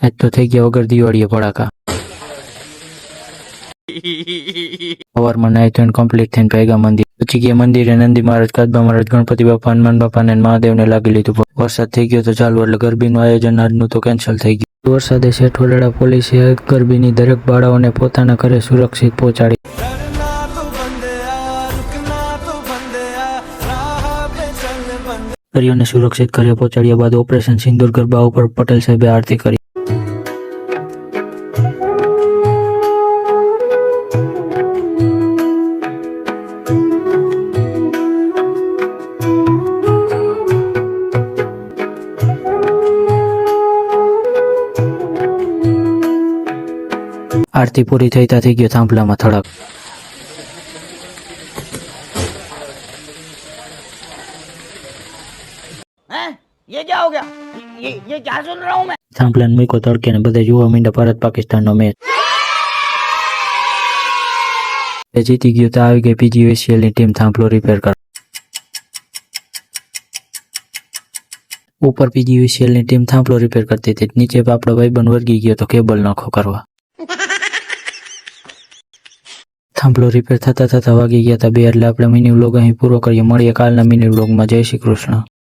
આજ તો થઈ ગયા વગર દિવાળીએ ભડાકા. સવારમાં નાઈ ધોઈને કમ્પ્લીટ થઈને ભેગા મંદિર પછી ગયા મંદિરે. નંદી મહારાજ, કાચબા મહારાજ, ગણપતિ બાપા, હનુમાન બાપાને અને મહાદેવને લાગી લીધું. વરસાદ થઈ ગયો તો ચાલુ એટલે ગરબીનું આયોજન આજનું તો કેન્સલ થઈ ગયું. વરસાદે શેઠવડા પોલીસે ગરબીની દરેક બાળાઓને પોતાના ઘરે સુરક્ષિત પહોંચાડી. કરીઓને સુરક્ષિત ઘરે પહોંચાડ્યા બાદ ઓપરેશન સિંદૂર ગરબા ઉપર પટેલ સાહેબે આરતી કરી. આરતી પૂરી થઈ ગયો થાંભલામાં થડક. ये क्या हो गया? ये क्या सुन रहा हूँ मैं? થાંભલાને મૂકો તડકે ને બધા જોવા માંડ્યા ભારત પાકિસ્તાનનો મેચ. જીતી ગયો તો આવી ગઈ PGVCL ની ટીમ થાંભલો રિપેર કરવા. ઉપર PGVCL ની ટીમ થાંભલો રિપેર કરતી હતી, નીચે આપણો ભાઈબંધ વર્ગી ગયો તો કેબલ નખો કરવા. થાંભલો રિપેર થતા વાગી ગયા હતા 2 એટલે આપણે મિની વ્લોગ અહીં પૂરો કરીએ. મળીએ કાલના મિની વ્લોગમાં. જય શ્રી કૃષ્ણ.